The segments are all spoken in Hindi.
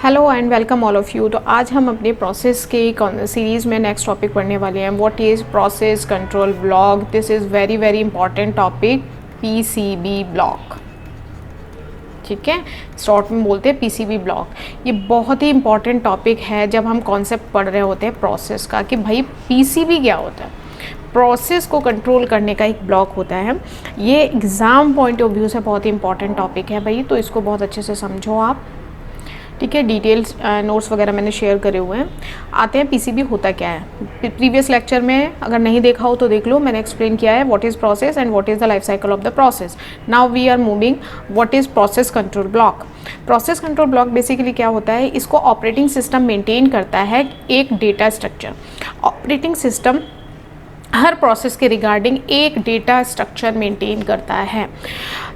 Hello and welcome all of you. तो आज हम अपने प्रोसेस के सीरीज़ में नेक्स्ट टॉपिक पढ़ने वाले हैं। What is process control block. This is very very important topic, PCB block. ठीक है, शॉर्ट में बोलते हैं पीसीबी ब्लॉक। ये बहुत ही इंपॉर्टेंट टॉपिक है जब हम कॉन्सेप्ट पढ़ रहे होते हैं प्रोसेस का, कि भाई पीसीबी क्या होता है। प्रोसेस को कंट्रोल करने का एक ब्लॉक होता है। ये एग्ज़ाम पॉइंट ऑफ व्यू से बहुत ही इंपॉर्टेंट टॉपिक है भाई, तो इसको बहुत अच्छे से समझो आप। ठीक है, डिटेल्स नोट्स वगैरह मैंने शेयर करे हुए हैं। आते हैं पीसीबी होता क्या है। प्रीवियस लेक्चर में अगर नहीं देखा हो तो देख लो, मैंने एक्सप्लेन किया है what is process and what is the life cycle of the process. Now we are moving what is process control block. Process control block basically क्या होता है, इसको ऑपरेटिंग सिस्टम मेंटेन करता है एक डेटा स्ट्रक्चर। ऑपरेटिंग सिस्टम हर प्रोसेस के रिगार्डिंग एक डेटा स्ट्रक्चर मेंटेन करता है,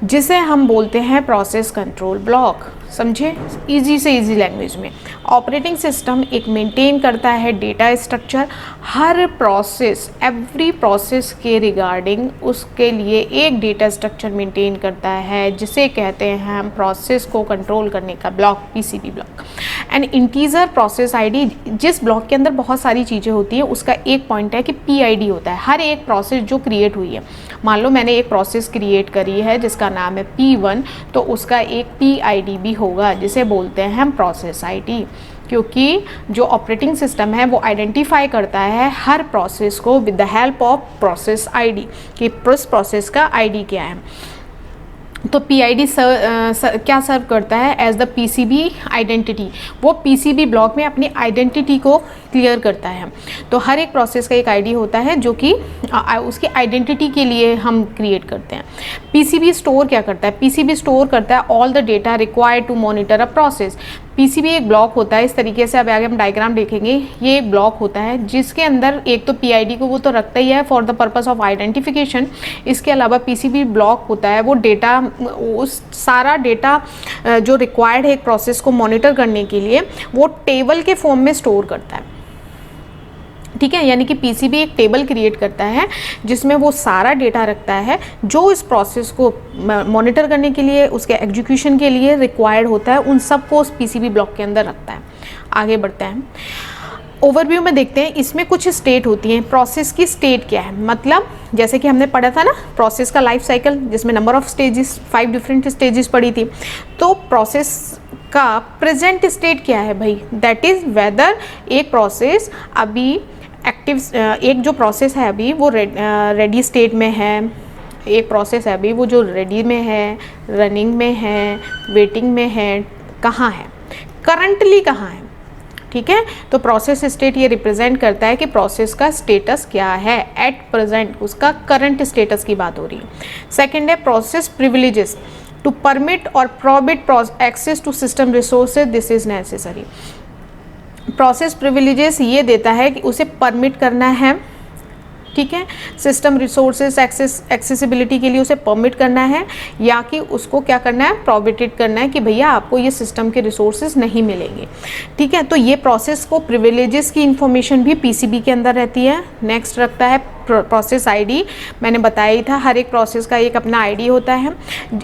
जिसे हम बोलते हैं प्रोसेस कंट्रोल ब्लॉक। समझे इजी से इजी लैंग्वेज में, ऑपरेटिंग सिस्टम एक मेंटेन करता है डेटा स्ट्रक्चर हर प्रोसेस, एवरी प्रोसेस के रिगार्डिंग उसके लिए एक डेटा स्ट्रक्चर मेंटेन करता है, जिसे कहते हैं हम प्रोसेस को कंट्रोल करने का block, PCB block. And integer process ID, जिस ब्लॉक के अंदर बहुत सारी चीज़ें होती हैं, उसका एक पॉइंट है कि पीआईडी होता है। हर एक प्रोसेस जो क्रिएट हुई है, मान लो मैंने एक प्रोसेस क्रिएट करी है जिसका नाम है P1, तो उसका एक पीआईडी भी होगा, जिसे बोलते हैं हम प्रोसेस आईडी। क्योंकि जो ऑपरेटिंग सिस्टम है वो आइडेंटिफाई करता है हर प्रोसेस को with the help of process ID, कि उस प्रोसेस का आईडी क्या है। तो पीआईडी क्या सर्व करता है एज द पीसीबी आइडेंटिटी। वो पीसीबी ब्लॉक में अपनी आइडेंटिटी को क्लियर करता है। तो हर एक प्रोसेस का एक आईडी होता है जो कि उसकी आइडेंटिटी के लिए हम क्रिएट करते हैं। पीसीबी स्टोर क्या करता है, पीसीबी स्टोर करता है all the data required to monitor a process. PCB एक ब्लॉक होता है इस तरीके से, अब आगे हम डायग्राम देखेंगे। ये एक ब्लॉक होता है जिसके अंदर एक तो पीआईडी को वो तो रखता ही है for the purpose of identification. इसके अलावा पीसीबी ब्लॉक होता है वो डेटा, उस सारा डेटा जो रिक्वायर्ड है एक प्रोसेस को मॉनिटर करने के लिए, वो टेबल के फॉर्म में स्टोर करता है। ठीक है, यानी कि पीसीबी एक टेबल क्रिएट करता है जिसमें वो सारा डेटा रखता है जो इस प्रोसेस को मॉनिटर करने के लिए, उसके एग्जीक्यूशन के लिए रिक्वायर्ड होता है, उन सब को उस पीसीबी ब्लॉक के अंदर रखता है। आगे बढ़ते हैं, ओवरव्यू में देखते हैं। इसमें कुछ स्टेट होती हैं। प्रोसेस की स्टेट क्या है, मतलब जैसे कि हमने पढ़ा था ना प्रोसेस का लाइफ साइकिल, जिसमें number of stages, 5 different stages पढ़ी थी। तो प्रोसेस का प्रेजेंट स्टेट क्या है भाई, दैट इज़ वेदर एक प्रोसेस अभी एक्टिव, एक जो प्रोसेस है अभी वो रेडी स्टेट में है, एक प्रोसेस है अभी वो जो रेडी में है, रनिंग में है, वेटिंग में है, कहाँ है, करंटली कहाँ है। ठीक है, तो प्रोसेस स्टेट ये रिप्रेजेंट करता है कि प्रोसेस का स्टेटस क्या है एट प्रेजेंट, उसका करंट स्टेटस की बात हो रही है। सेकेंड है प्रोसेस प्रिविलेजेस, टू परमिट और prohibit access to system resources, this is necessary. Process privileges ये देता है कि उसे परमिट करना है, ठीक है, सिस्टम रिसोर्सेज एक्सेसिबिलिटी के लिए उसे परमिट करना है, या कि उसको क्या करना है, प्रोहिबिटेड करना है कि भैया आपको ये सिस्टम के रिसोर्सेज नहीं मिलेंगे। ठीक है, तो ये प्रोसेस को प्रिविलेजेस की इंफॉर्मेशन भी पीसीबी के अंदर रहती है। नेक्स्ट रखता है प्रोसेस आईडी, मैंने बताया ही था हर एक प्रोसेस का एक अपना आईडी होता है।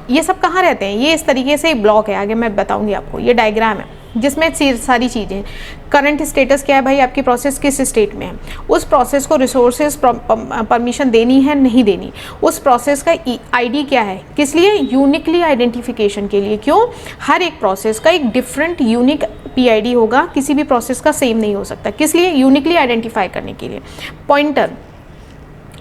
ये सब कहाँ रहते हैं, ये इस तरीके से एक ब्लॉक है, आगे मैं बताऊँगी आपको। ये डायग्राम है जिसमें सारी चीज़ें, करंट स्टेटस क्या है भाई, आपकी प्रोसेस किस स्टेट में है, उस प्रोसेस को रिसोर्सेज परमिशन देनी है नहीं देनी, उस प्रोसेस का आईडी क्या है, किस लिए, यूनिकली आइडेंटिफिकेशन के लिए। क्यों, हर एक प्रोसेस का एक डिफरेंट यूनिक पीआईडी होगा, किसी भी प्रोसेस का सेम नहीं हो सकता, किस लिए, यूनिकली आइडेंटिफाई करने के लिए। पॉइंटर,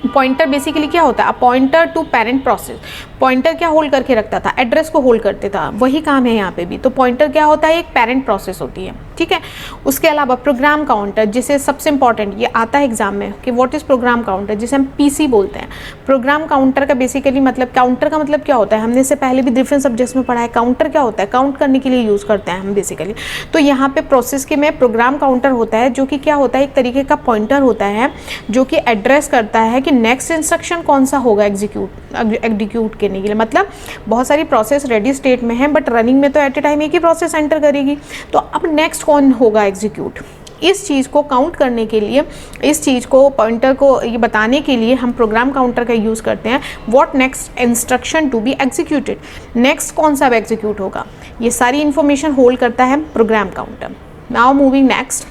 पॉइंटर बेसिकली क्या होता है, pointer to parent process. Pointer क्या होल्ड करके रखता था, एड्रेस को होल्ड करते था, वही काम है यहाँ पे भी। तो पॉइंटर क्या होता है, एक पेरेंट प्रोसेस होती है। ठीक है, उसके अलावा प्रोग्राम काउंटर, जिसे सबसे इंपॉर्टेंट ये आता है एग्जाम में कि व्हाट इज प्रोग्राम काउंटर, जिसे हम पीसी बोलते हैं। प्रोग्राम काउंटर का बेसिकली मतलब, काउंटर का मतलब क्या होता है, हमने इससे पहले भी डिफरेंट सब्जेक्ट्स में पढ़ा है। काउंटर क्या होता है, काउंट करने के लिए यूज़ करते हैं हम बेसिकली। तो यहाँ पे प्रोसेस के में प्रोग्राम काउंटर होता है, जो कि क्या होता है, एक तरीके का पॉइंटर होता है जो कि एड्रेस करता है कि नेक्स्ट इंस्ट्रक्शन कौन सा होगा एग्जीक्यूट करने के लिए। मतलब बहुत सारी प्रोसेस रेडी स्टेट में है, बट रनिंग में तो एट ए टाइम एक ही प्रोसेस एंटर करेगी, तो अब नेक्स्ट कौन होगा एग्जीक्यूट, इस चीज़ को काउंट करने के लिए, इस चीज़ को पॉइंटर को ये बताने के लिए हम प्रोग्राम काउंटर का यूज़ करते हैं। What next instruction to be executed, next कौन सा एग्जीक्यूट होगा, ये सारी इंफॉर्मेशन होल्ड करता है program counter. Now moving next,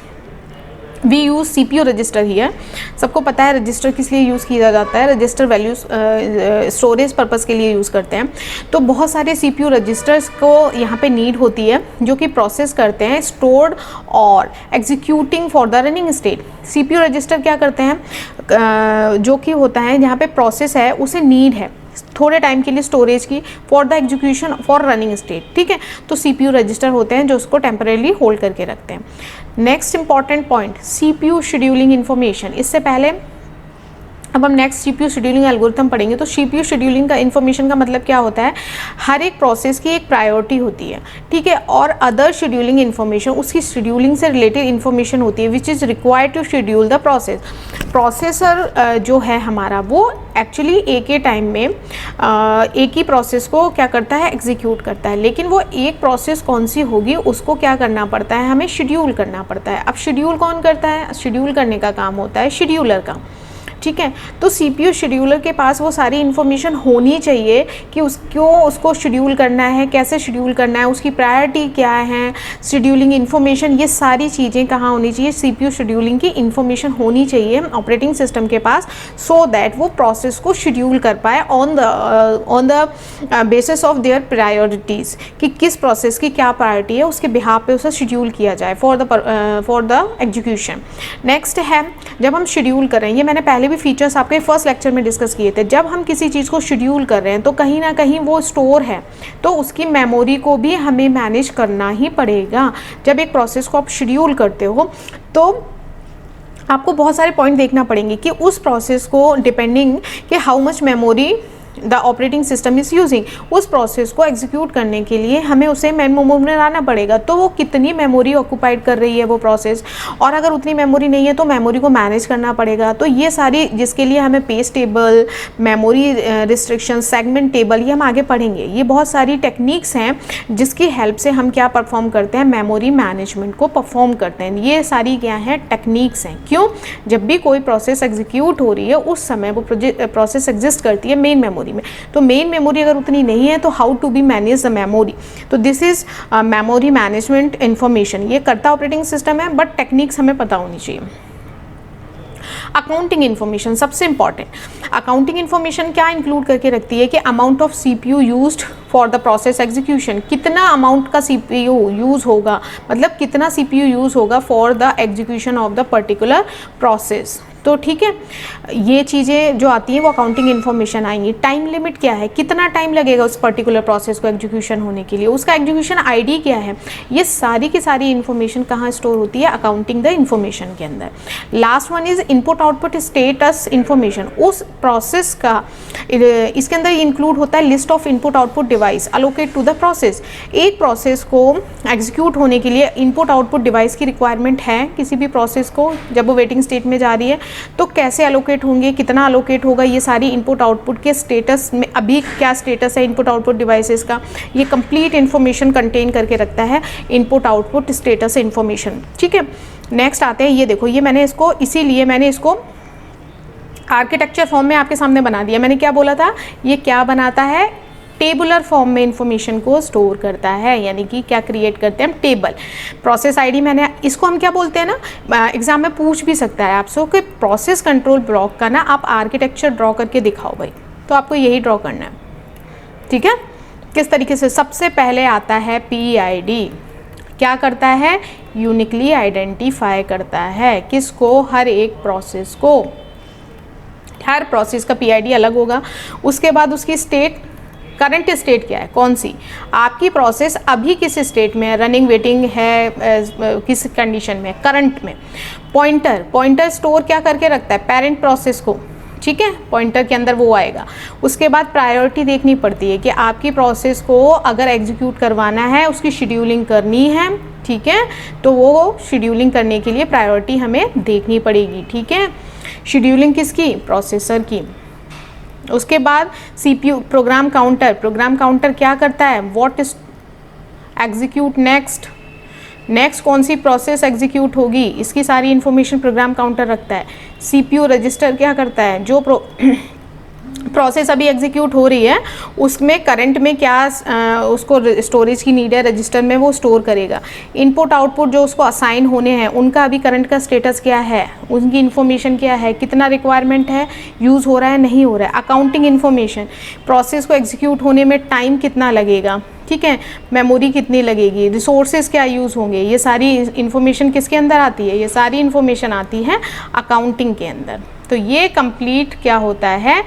we use CPU register here. सबको पता है रजिस्टर किस लिए यूज़ किया जाता है, रजिस्टर वैल्यूज स्टोरेज पर्पज़ के लिए यूज़ करते हैं। तो बहुत सारे CPU रजिस्टर्स को यहाँ पे नीड होती है जो कि प्रोसेस करते हैं स्टोर्ड और executing for the running state. CPU register क्या करते हैं, जो कि होता है जहाँ पे प्रोसेस है उसे नीड है थोड़े टाइम के लिए स्टोरेज की for the execution for running state, ठीक है। तो CPU रजिस्टर होते हैं जो उसको टेम्परेली होल्ड करके रखते हैं। Next important point, CPU scheduling information. इससे पहले अब हम नेक्स्ट CPU शेड्यूलिंग एल्गोरिथम पढ़ेंगे। तो CPU शेड्यूलिंग का इन्फॉर्मेशन का मतलब क्या होता है, हर एक प्रोसेस की एक प्रायोरिटी होती है, ठीक है, और अदर शेड्यूलिंग इन्फॉर्मेशन उसकी शेड्यूलिंग से रिलेटेड इन्फॉर्मेशन होती है which is required to schedule the process. Processor जो है हमारा वो एक्चुअली एक ही टाइम में एक ही प्रोसेस को क्या करता है, एग्जीक्यूट करता है, लेकिन वो एक प्रोसेस कौन सी होगी उसको क्या करना पड़ता है, हमें शेड्यूल करना पड़ता है। अब शेड्यूल कौन करता है, शेड्यूल करने का काम होता है शेड्यूलर का, ठीक है। तो CPU शेड्यूलर के पास वो सारी इन्फॉर्मेशन होनी चाहिए कि उसको शेड्यूल करना है, कैसे शेड्यूल करना है, उसकी प्रायोरिटी क्या है, शेड्यूलिंग इन्फॉर्मेशन, ये सारी चीज़ें कहाँ होनी चाहिए, CPU शेड्यूलिंग की इन्फॉर्मेशन होनी चाहिए ऑपरेटिंग सिस्टम के पास, सो दैट वो प्रोसेस को शेड्यूल कर पाए on the basis of their priorities, कि किस प्रोसेस की क्या प्रायोरिटी है उसके बिहाफ पे उसे शेड्यूल किया जाए फॉर द एग्जीक्यूशन। नेक्स्ट है, जब हम शेड्यूल करें, ये मैंने पहले भी फीचर्स आपके फर्स्ट लेक्चर में डिस्कस किए थे, जब हम किसी चीज़ को शेड्यूल कर रहे हैं तो कहीं ना कहीं वो स्टोर है, तो उसकी मेमोरी को भी हमें मैनेज करना ही पड़ेगा। जब एक प्रोसेस को आप शेड्यूल करते हो तो आपको बहुत सारे पॉइंट देखना पड़ेंगे कि उस प्रोसेस को डिपेंडिंग कि how much memory the operating system is using, उस प्रोसेस को एग्जीक्यूट करने के लिए हमें उसे मेमोरी में लाना पड़ेगा, तो वो कितनी मेमोरी ऑक्यूपाइड कर रही है वो प्रोसेस, और अगर उतनी मेमोरी नहीं है तो मेमोरी को मैनेज करना पड़ेगा। तो ये सारी, जिसके लिए हमें page table, memory restriction, segment table, ये हम आगे पढ़ेंगे। ये बहुत सारी टेक्निक्स हैं जिसकी हेल्प से हम क्या परफॉर्म करते हैं, मेमोरी मैनेजमेंट को परफॉर्म करते हैं। ये सारी क्या हैं, टेक्निक्स हैं। क्यों, जब भी कोई प्रोसेस एग्जीक्यूट हो रही है उस समय वो प्रोसेस एग्जिस्ट करती है मेन मेमोरी में, तो मेन मेमोरी अगर उतनी नहीं है तो how to be manage the memory, तो this is memory management information. ये करता ऑपरेटिंग सिस्टम है, बट टेक्निक्स हमें पता होनी चाहिए। अकाउंटिंग इन्फॉर्मेशन सबसे इंपॉर्टेंट। अकाउंटिंग इन्फॉर्मेशन क्या इंक्लूड करके रखती है कि amount of CPU used for the process execution, कितना अमाउंट का CPU यूज़ होगा, मतलब कितना CPU यूज़ होगा for the execution of the particular process. तो ठीक है, ये चीज़ें जो आती हैं वो अकाउंटिंग इन्फॉर्मेशन आएंगी। टाइम लिमिट क्या है, कितना टाइम लगेगा उस पर्टिकुलर प्रोसेस को एग्जीक्यूशन होने के लिए, उसका एग्जीक्यूशन ID क्या है, ये सारी की सारी इन्फॉर्मेशन कहाँ स्टोर होती है, अकाउंटिंग द इन्फॉर्मेशन के अंदर। Last one is input output status information, उस प्रोसेस का इसके अंदर इंक्लूड होता है list of input output device allocate to the process. एक प्रोसेस को एग्जीक्यूट होने के लिए इनपुट आउटपुट डिवाइस की रिक्वायरमेंट है किसी भी प्रोसेस को, जब वो वेटिंग स्टेट में जा रही है तो कैसे अलोकेट होंगे, कितना अलोकेट होगा, ये सारी इनपुट आउटपुट के स्टेटस में अभी क्या स्टेटस है इनपुट आउटपुट डिवाइसेस का, ये कंप्लीट इन्फॉर्मेशन कंटेन करके रखता है इनपुट आउटपुट स्टेटस इन्फॉर्मेशन। ठीक है, नेक्स्ट आते हैं, ये देखो, ये मैंने इसको इसीलिए मैंने इसको आर्किटेक्चर फॉर्म में आपके सामने बना दिया। मैंने क्या बोला था, ये क्या बनाता है, टेबुलर फॉर्म में इंफॉर्मेशन को स्टोर करता है, यानी कि क्या क्रिएट करते हैं हम, टेबल। प्रोसेस आईडी मैंने इसको हम क्या बोलते हैं ना, एग्जाम में पूछ भी सकता है आपसे कि प्रोसेस कंट्रोल ब्लॉक का ना आप आर्किटेक्चर ड्रॉ करके दिखाओ भाई, तो आपको यही ड्रॉ करना है। ठीक है, किस तरीके से, सबसे पहले आता है PID, क्या करता है, यूनिकली आइडेंटिफाई करता है किसको, हर एक प्रोसेस को, हर प्रोसेस का PID अलग होगा। उसके बाद उसकी स्टेट, करंट स्टेट क्या है, कौन सी आपकी प्रोसेस अभी किस स्टेट में है, रनिंग, वेटिंग है, किस कंडीशन में, करंट में। पॉइंटर स्टोर क्या करके रखता है, पेरेंट प्रोसेस को, ठीक है, पॉइंटर के अंदर वो आएगा। उसके बाद प्रायोरिटी देखनी पड़ती है कि आपकी प्रोसेस को अगर एग्जीक्यूट करवाना है, उसकी शेड्यूलिंग करनी है, ठीक है, तो वो शेड्यूलिंग करने के लिए प्रायोरिटी हमें देखनी पड़ेगी। ठीक है, शेड्यूलिंग किसकी, प्रोसेसर की। उसके बाद CPU प्रोग्राम काउंटर क्या करता है, what is execute next, next कौन सी प्रोसेस एग्जीक्यूट होगी, इसकी सारी इन्फॉर्मेशन प्रोग्राम काउंटर रखता है। CPU रजिस्टर क्या करता है, जो प्रोसेस अभी एग्जीक्यूट हो रही है उसमें करंट में क्या उसको स्टोरेज की नीड है रजिस्टर में, वो स्टोर करेगा। इनपुट आउटपुट जो उसको असाइन होने हैं उनका अभी करंट का स्टेटस क्या है, उनकी इन्फॉर्मेशन क्या है, कितना रिक्वायरमेंट है, यूज़ हो रहा है नहीं हो रहा है। अकाउंटिंग इन्फॉर्मेशन, प्रोसेस को एग्जीक्यूट होने में टाइम कितना लगेगा, ठीक है, मेमोरी कितनी लगेगी, रिसोर्सेज क्या यूज़ होंगे, ये सारी इन्फॉर्मेशन किसके अंदर आती है, ये सारी इन्फॉर्मेशन आती है अकाउंटिंग के अंदर। तो ये कंप्लीट क्या होता है,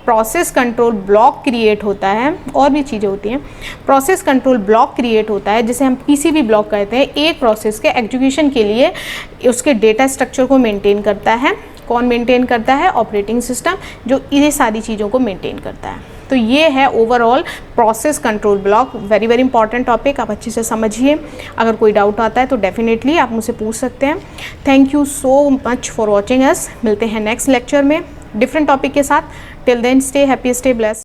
प्रोसेस कंट्रोल ब्लॉक क्रिएट होता है। और भी चीज़ें होती हैं। प्रोसेस कंट्रोल ब्लॉक क्रिएट होता है जिसे हम पीसीबी ब्लॉक कहते हैं। एक प्रोसेस के एग्जीक्यूशन के लिए उसके डेटा स्ट्रक्चर को मेंटेन करता है। कौन मेंटेन करता है, ऑपरेटिंग सिस्टम, जो ये सारी चीज़ों को मेंटेन करता है। तो ये है overall process control block. Very very important topic, आप अच्छे से समझिए। अगर कोई डाउट आता है तो डेफिनेटली आप मुझसे पूछ सकते हैं। Thank you so much for watching us. मिलते हैं नेक्स्ट लेक्चर में डिफरेंट टॉपिक के साथ। Till then stay happy, stay blessed.